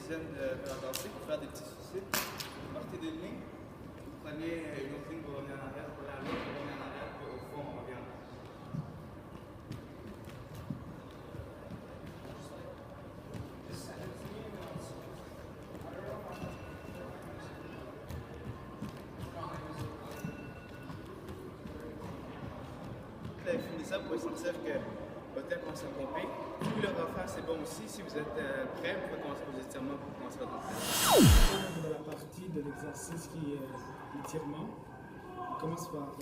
dizaines de ralentissés pour faire des petits suicides. Vous partez d'une ligne, vous prenez une autre ligne, vous revenez en arrière, vous prenez l'autre, vous revenez en arrière, puis au fond, on revient en arrière. Vous avez fini ça, vous pouvez sentir que votre tête commence à pomper. Si vous le refaire, c'est bon aussi. Si vous êtes prêt, vous pouvez commencer vos étirements pour commencer votre entraînement. Dans la partie de l'exercice qui est l'étirement, on commence par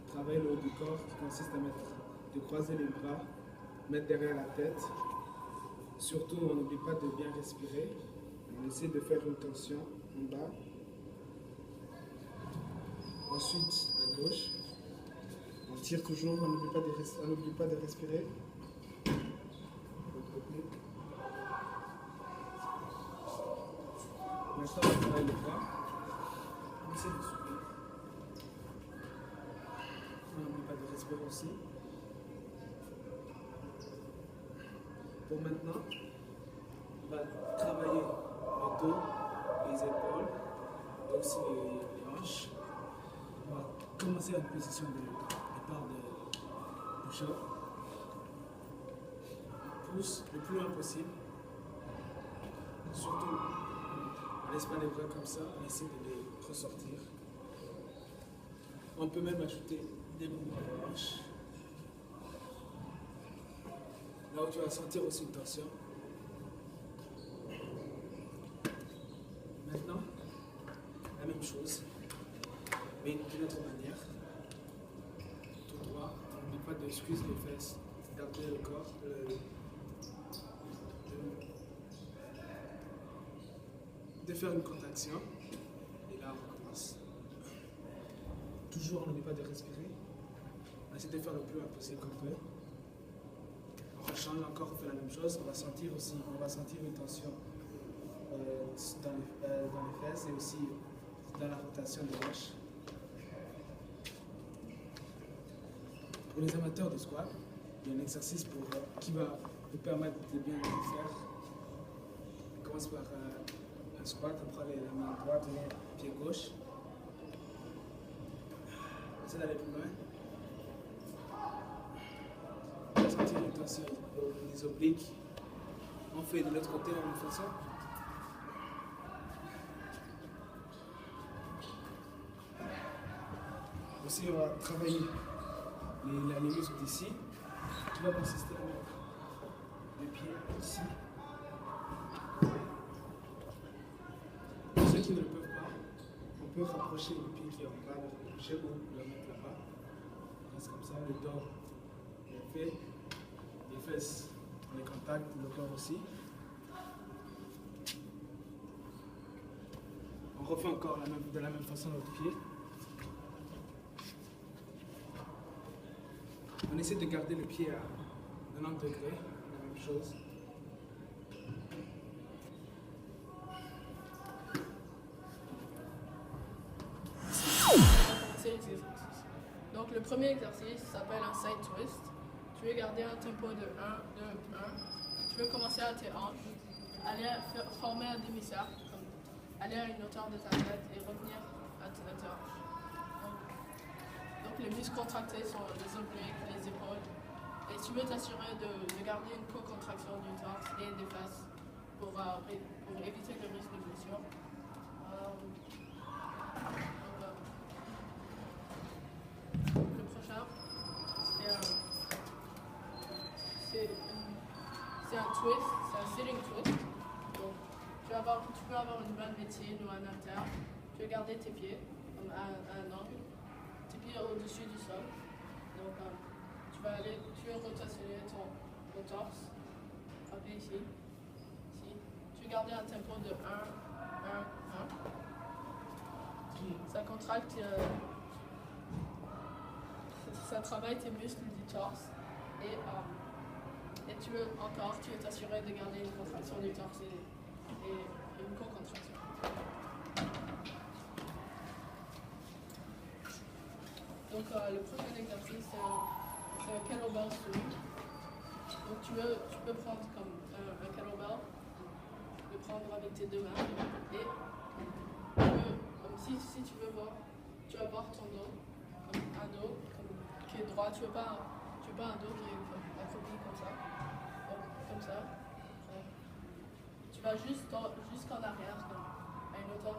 travailler le haut du corps qui consiste à de croiser les bras, mettre derrière la tête. Surtout, on n'oublie pas de bien respirer. On essaie de faire une tension en bas. Ensuite, à gauche. On tire toujours, on n'oublie pas de respirer. Maintenant, on travaille le bras. On essaie de soulever. On n'oublie pas de respirer aussi. Pour maintenant, on va travailler le dos, les épaules, et aussi les hanches. On va commencer à une position de départ de push-up. On pousse le plus loin possible. Surtout, on ne laisse pas les bras comme ça, on essaie de les ressortir. On peut même ajouter des mouvements de hanche. Là où tu vas sentir aussi une tension. Maintenant, la même chose, mais d'une autre manière. Tout droit, on n'oublie pas de squeeze les fesses, garder le corps, de faire une contraction. Et là, on recommence. Toujours, on n'oublie pas de respirer. On essaie de faire le plus loin possible qu'on peut. On change encore, on fait la même chose. On va sentir une tension dans les fesses et aussi dans la rotation des hanches. Pour les amateurs de squat, il y a un exercice qui va vous permettre de bien le faire. On commence par un squat, on prend la main droite et le pied gauche. On essaie d'aller plus loin. On va sentir une tension des obliques. On fait de l'autre côté de la même façon. Aussi, on va travailler les muscles d'ici. Qui va consister à mettre le pied ici. Pour ceux qui ne le peuvent pas, on peut rapprocher le pied qui est en bas, le rapprocher ou le mettre là-bas. On reste comme ça, le dos est fait, les fesses, on les contacte, le corps aussi. On refait encore de la même façon l'autre pied. On essaie de garder le pied à 90 degrés, la même chose. Donc le premier exercice s'appelle un side twist. Tu veux garder un tempo de 1, 2, 1. Tu veux commencer à tes hanches, aller former un demi-cercle, aller à une hauteur de ta tête et revenir à tes hanches. Donc les muscles contractés sont les obliques, les épaules. Et tu veux t'assurer de garder une co-contraction du torse et des fesses pour éviter le risque de blessure. Le prochain, c'est un twist, c'est un sitting twist. Donc, tu peux avoir une bonne médecine ou un haltère. Tu veux garder tes pieds comme à un angle, tes pieds au-dessus du sol. Donc, tu veux rotationner ton torse. Hop, ici. Tu veux garder un tempo de 1, 1, 1. Ça contracte, ça travaille tes muscles du torse. Et tu veux t'assurer de garder une contraction du torse et une co-contraction. Donc le prochain exercice, c'est un kettlebell swing. Donc tu peux prendre comme un kettlebell, peux prendre avec tes deux mains et si tu veux voir, tu vas voir ton dos, comme un dos qui est droit. Tu veux pas un dos qui est accroupi comme ça. Donc, comme ça. Tu vas jusqu'en arrière, à une hauteur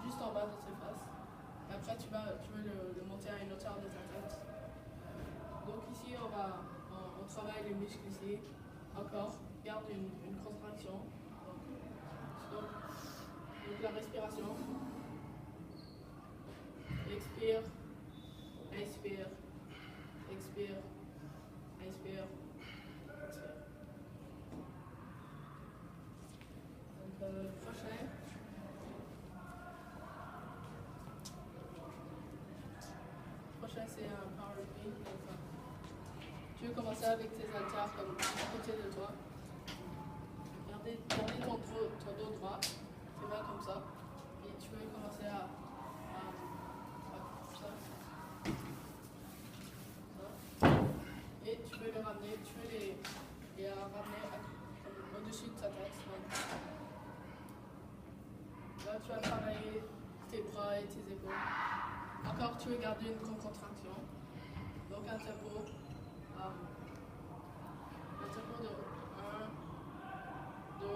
juste en bas de tes faces. Et après, tu veux le monter à une hauteur de ta tête. Donc ici, on travaille les muscles ici. Encore, garde une contraction. Donc la respiration. Expire, inspire, expire, inspire, expire. Donc le prochain. C'est un power beat. Tu veux commencer avec tes haltères comme à côté de toi. Gardez ton dos droit, tes mains comme ça. Et tu veux commencer à ça. Et tu veux les ramener, au-dessus de ta tête. Là, tu vas travailler tes bras et tes épaules. Encore, tu veux garder une contraction. Donc, un tempo de 1, 2, 1.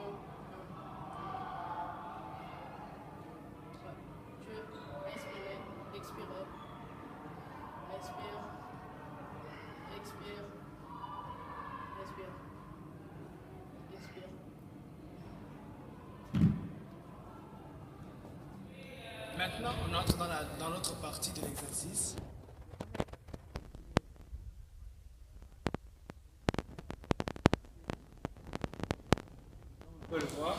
Tu veux inspirer, expirer. Inspire, expire, expire, expire. Maintenant, on entre dans l'autre partie de l'exercice. On peut le voir.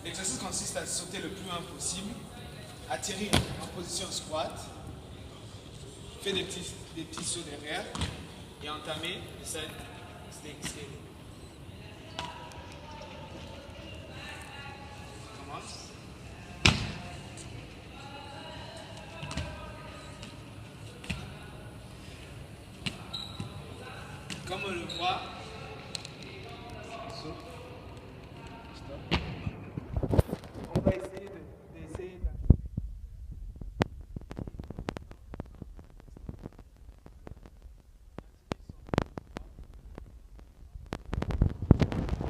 L'exercice consiste à sauter le plus loin possible, atterrir en position squat, faire des petits sauts derrière et entamer le side stake skating. On commence. Comme on le voit, on va essayer d'essayer.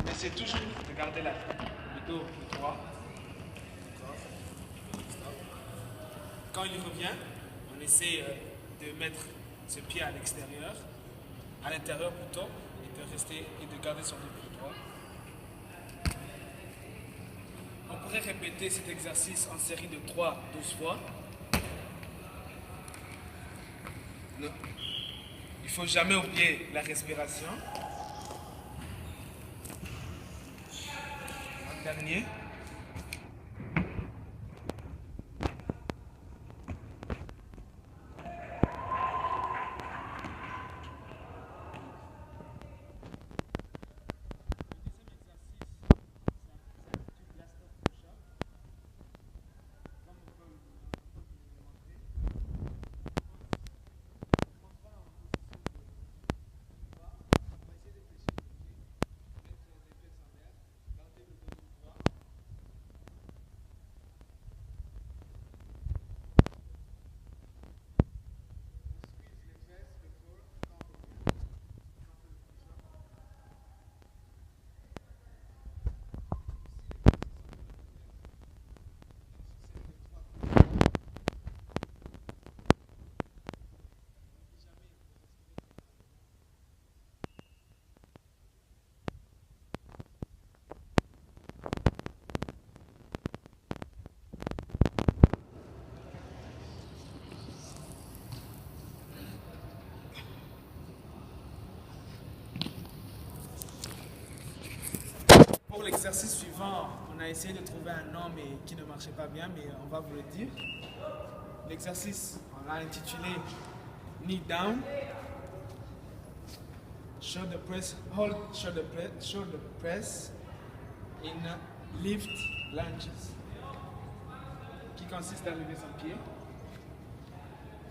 Essayez toujours de garder le dos droit. Quand il revient, on essaie de mettre ce pied à l'extérieur. À l'intérieur plutôt, et de rester et de garder son dos plus droit. On pourrait répéter cet exercice en série de 3-12 fois. Non. Il ne faut jamais oublier la respiration. Un dernier. Pour l'exercice suivant, on a essayé de trouver un nom mais qui ne marchait pas bien, mais on va vous le dire. L'exercice, on l'a intitulé Knee Down, Shoulder Press, Hold Shoulder Press in Lift Lunges, qui consiste à lever son pied.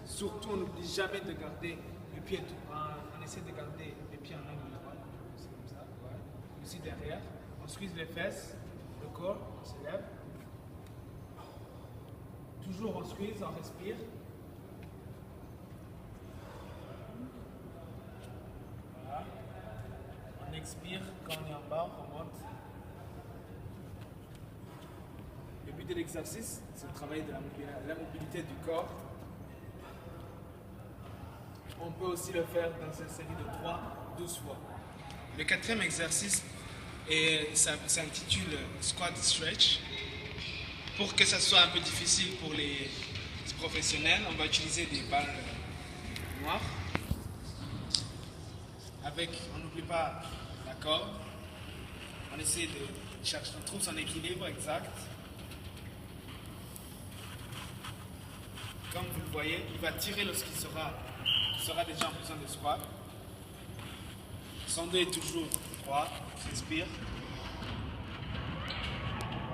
Surtout, on n'oublie jamais de garder le pied tout. On essaie de garder les pieds en angle droit, c'est comme ça, ouais. Aussi derrière. On squeeze les fesses le corps, on se lève. Toujours on squeeze, on respire. Voilà. On expire quand on est en bas, on remonte. Le but de l'exercice, c'est de travailler de la mobilité du corps. On peut aussi le faire dans une série de 3-12 fois. Le quatrième exercice s'intitule Squat Stretch. Pour que ça soit un peu difficile pour les professionnels, on va utiliser des balles noires. On n'oublie pas la corde. On essaie on trouve son équilibre exact. Comme vous le voyez, il va tirer lorsqu'il sera déjà en position de squat. Son dos est toujours droit, respire.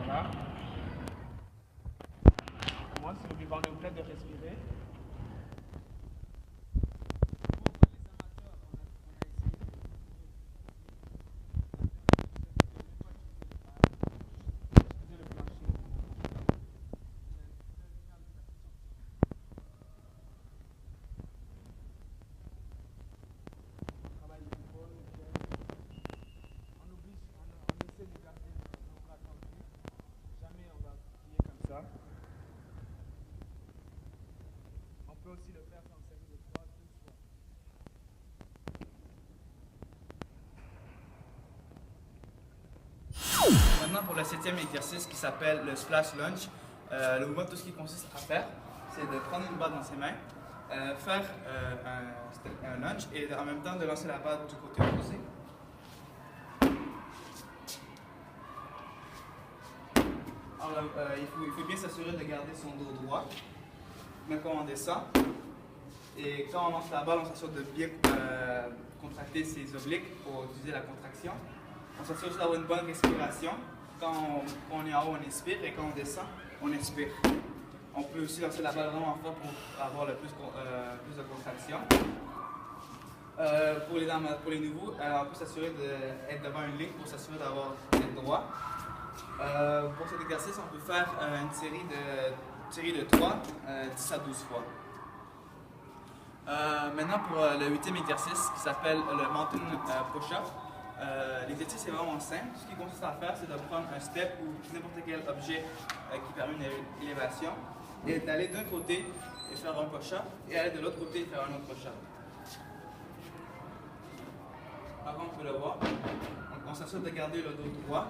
Voilà. Moi, si vous voulez au plat de respirer. On peut aussi le faire en série de 3-12 fois. Maintenant pour le 7e exercice qui s'appelle le splash lunge. Le mouvement, tout ce qui consiste à faire, c'est de prendre une balle dans ses mains, faire un lunge et en même temps de lancer la balle du côté opposé. Alors, il faut bien s'assurer de garder son dos droit. Mais quand on descend, et quand on lance la balle, on s'assure de bien contracter ses obliques pour utiliser la contraction. On s'assure aussi d'avoir une bonne respiration. Quand on est en haut, on expire, et quand on descend, on expire. On peut aussi lancer la balle vraiment fort pour avoir le plus de contraction. Pour les nouveaux, on peut s'assurer d'être devant une ligne pour s'assurer d'être droit. Pour cet exercice, on peut faire une série de 3, 10 à 12 fois. Maintenant pour le 8e exercice qui s'appelle le mountain push-up. L'exercice est vraiment simple. Ce qui consiste à faire, c'est de prendre un step ou n'importe quel objet qui permet une élévation et d'aller d'un côté et faire un push-up et aller de l'autre côté et faire un autre push-up. Avant, on peut le voir. On s'assure de garder le dos droit.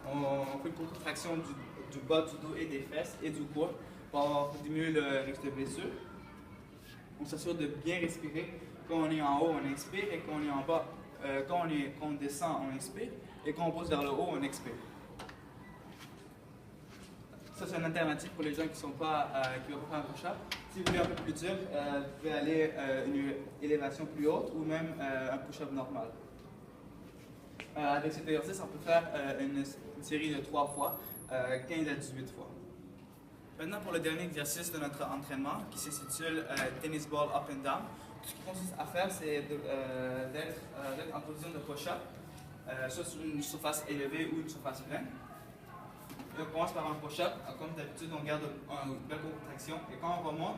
On fait une contraction du bas du dos et des fesses et du corps pour diminuer le risque de blessure. On s'assure de bien respirer. Quand on est en haut, on inspire, et quand on est en bas, quand on descend, on expire, et quand on pose vers le haut, on expire. Ça, c'est une alternative pour les gens qui ne veulent pas faire un push-up. Si vous voulez un peu plus dur, vous pouvez aller une élévation plus haute ou même un push-up normal. Avec cet exercice, on peut faire une série de 3 fois, 15 à 18 fois. Maintenant, pour le dernier exercice de notre entraînement, qui s'intitule Tennis Ball Up and Down, tout ce qui consiste à faire, c'est d'être en position de push-up, soit sur une surface élevée ou une surface pleine. Et on commence par un push-up. Comme d'habitude, on garde une belle contraction. Et quand on remonte,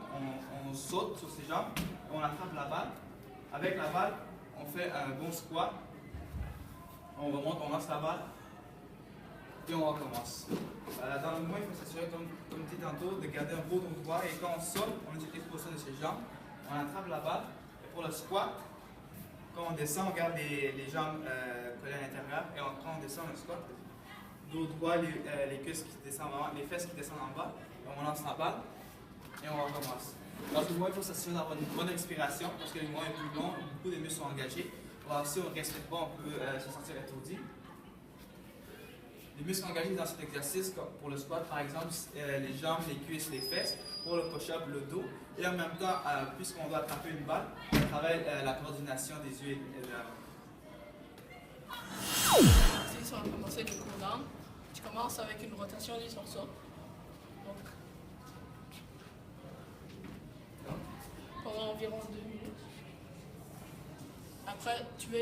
on saute sur ses jambes, on attrape la balle. Avec la balle, on fait un bon squat. On remonte, on lance la balle. Et on recommence. Dans le mouvement, il faut s'assurer, comme dit tantôt, de garder un beau dos droit. Et quand on saute, on utilise l'exposition de ses jambes. On attrape la balle. Et pour le squat, quand on descend, on garde les jambes collées à l'intérieur. Et quand on descend, le squat, dos droit, les cuisses qui descendent les fesses qui descendent en bas. On lance la balle et on recommence. Dans le mouvement, il faut s'assurer d'avoir une bonne respiration parce que le mouvement est plus long, beaucoup de muscles sont engagés. Alors, si on ne respire pas, on peut se sentir étourdi. Les muscles engagés dans cet exercice, comme pour le squat par exemple, les jambes, les cuisses, les fesses. Pour le push-up, le dos. Et en même temps, puisqu'on doit attraper une balle, on travaille la coordination des yeux et de la main. Ici, on va commencer le cool-down. Tu commences avec une rotation du torso. Donc, pendant environ 2 minutes. Après, tu vas